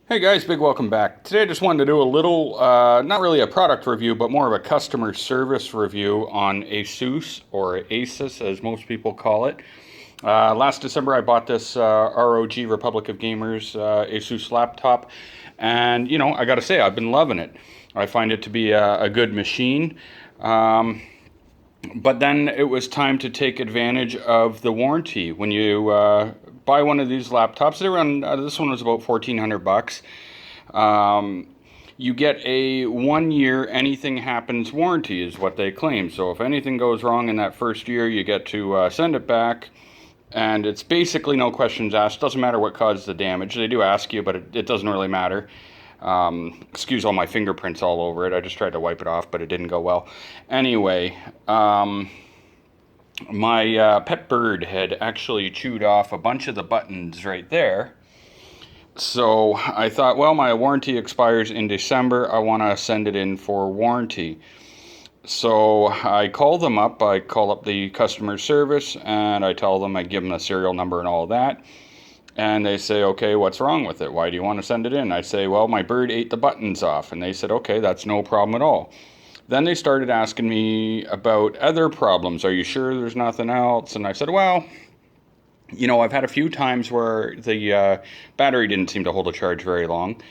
Hey guys, big welcome back. Today I just wanted to do a little, not really a product review, but more of a customer service review on ASUS, or ASUS as most people call it. Last December I bought this ROG Republic of Gamers ASUS laptop, and I gotta say, I've been loving it. I find it to be a good machine. But then it was time to take advantage of the warranty. When you buy one of these laptops, they run. This one was about $1,400. You get a 1-year anything happens warranty, is what they claim. So if anything goes wrong in that first year, you get to send it back, and it's basically no questions asked. Doesn't matter what caused the damage. They do ask you, but it doesn't really matter. Excuse all my fingerprints all over it. I just tried to wipe it off, but it didn't go well. Anyway, my pet bird had actually chewed off a bunch of the buttons right there. So I thought, well, my warranty expires in December. I want to send it in for warranty. So I call them up. I call up the customer service, and I tell them, I give them a serial number and all that. And they say, okay, what's wrong with it? Why do you want to send it in? I say, well, my bird ate the buttons off. And they said, okay, that's no problem at all. Then they started asking me about other problems. Are you sure there's nothing else? And I said, well, I've had a few times where the battery didn't seem to hold a charge very long.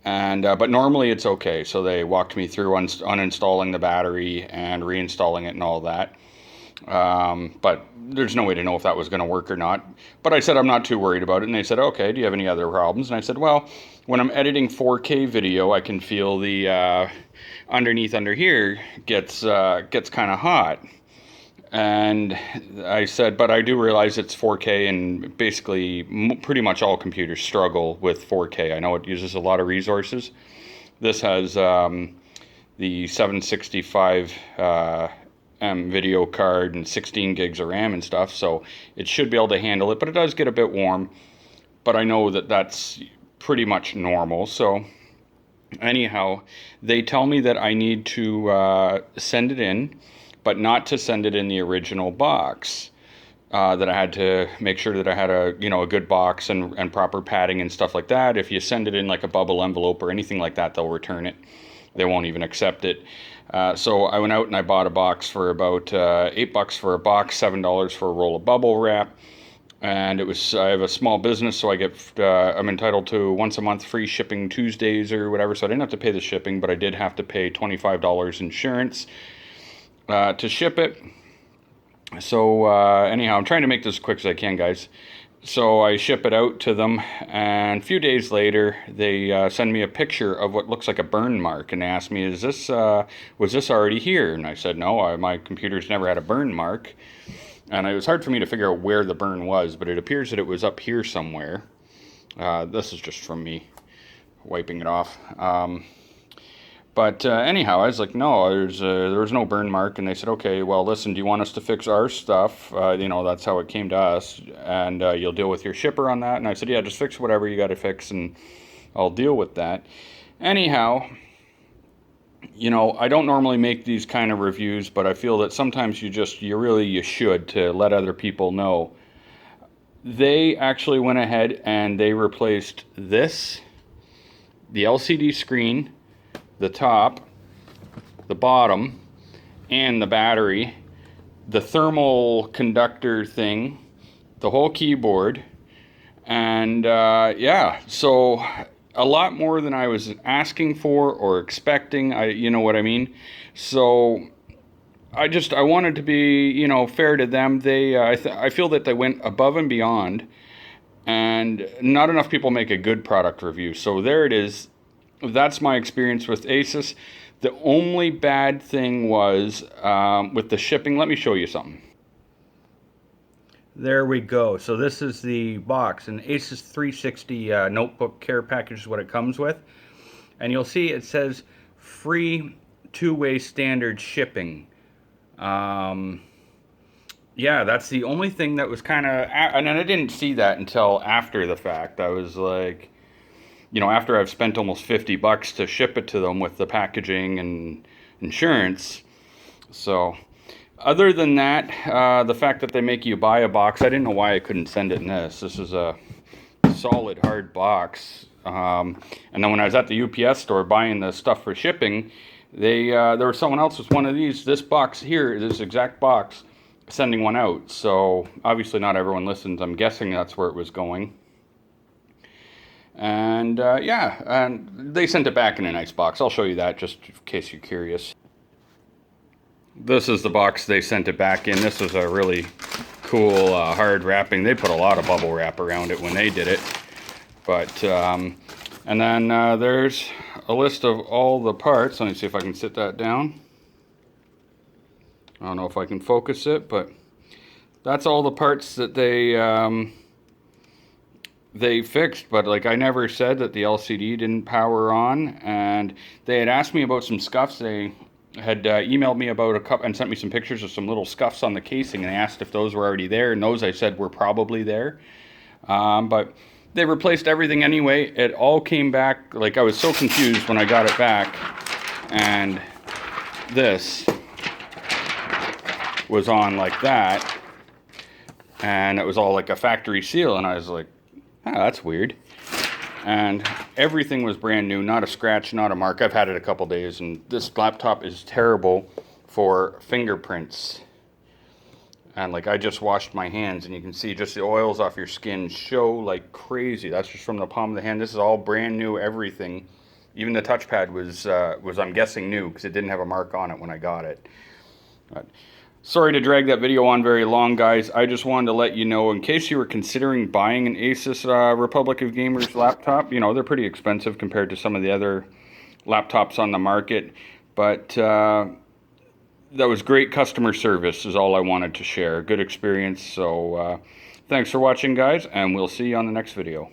And but normally it's okay. So they walked me through uninstalling the battery and reinstalling it and all that. But there's no way to know if that was going to work or not. But I said I'm not too worried about it, and they said, okay, do you have any other problems? And I said, well, when I'm editing 4K video, I can feel the underneath under here gets kind of hot. And I said, but I do realize it's 4K, and basically pretty much all computers struggle with 4K. I know it uses a lot of resources. This has the 765 video card and 16 gigs of RAM and stuff, so it should be able to handle it, but it does get a bit warm. But I know that that's pretty much normal. So anyhow, they tell me that I need to send it in, but not to send it in the original box. That I had to make sure that I had a good box and proper padding and stuff like that. If you send it in like a bubble envelope or anything like that, they'll return it. They won't even accept it. So I went out and I bought a box for about $8 for a box, $7 for a roll of bubble wrap. And I have a small business, so I'm entitled to once a month free shipping Tuesdays or whatever. So I didn't have to pay the shipping, but I did have to pay $25 insurance to ship it. So anyhow, I'm trying to make this as quick as I can, guys. So I ship it out to them, and a few days later, they send me a picture of what looks like a burn mark, and they asked me, was this already here? And I said, no, my computer's never had a burn mark. And it was hard for me to figure out where the burn was, but it appears that it was up here somewhere. This is just from me wiping it off. But anyhow, I was like, no, there was no burn mark. And they said, okay, well, listen, do you want us to fix our stuff? That's how it came to us. And you'll deal with your shipper on that. And I said, yeah, just fix whatever you got to fix, and I'll deal with that. Anyhow, I don't normally make these kind of reviews, but I feel that sometimes you should, to let other people know. They actually went ahead and they replaced the LCD screen, the top, the bottom, and the battery, the thermal conductor thing, the whole keyboard, and so a lot more than I was asking for or expecting. You know what I mean? So I wanted to be fair to them. I feel that they went above and beyond, and not enough people make a good product review. So there it is. That's my experience with ASUS. The only bad thing was with the shipping. Let me show you something. There we go. So this is the box, an ASUS 360 notebook care package is what it comes with. And you'll see it says free two-way standard shipping. Yeah, that's the only thing that was kind of, and I didn't see that until after the fact. I was like, after I've spent almost $50 to ship it to them with the packaging and insurance. So other than that, the fact that they make you buy a box, I didn't know why I couldn't send it in this. This is a solid hard box. And then when I was at the UPS store buying the stuff for shipping, there was someone else with one of these, this box here, this exact box, sending one out. So obviously not everyone listens. I'm guessing that's where it was going. And yeah, and they sent it back in a nice box. I'll show you that just in case you're curious. This is the box they sent it back in. This was a really cool hard wrapping. They put a lot of bubble wrap around it when they did it. But, and then there's a list of all the parts. Let me see if I can sit that down. I don't know if I can focus it, but that's all the parts that they fixed. But like, I never said that the LCD didn't power on, and they had asked me about some scuffs. They had emailed me about a couple and sent me some pictures of some little scuffs on the casing, and they asked if those were already there, and those I said were probably there. But they replaced everything anyway. It all came back. Like, I was so confused when I got it back, and this was on like that, and it was all like a factory seal, and I was like, oh, that's weird. And everything was brand new, not a scratch, not a mark. I've had it a couple days, and this laptop is terrible for fingerprints. And like, I just washed my hands, and you can see just the oils off your skin show like crazy. That's just from the palm of the hand. This is all brand new, everything. Even the touchpad was I'm guessing new, because it didn't have a mark on it when I got it. But sorry to drag that video on very long, guys. I just wanted to let you know, in case you were considering buying an ASUS Republic of Gamers laptop. You know, they're pretty expensive compared to some of the other laptops on the market. But that was great customer service is all I wanted to share. Good experience. So thanks for watching, guys, and we'll see you on the next video.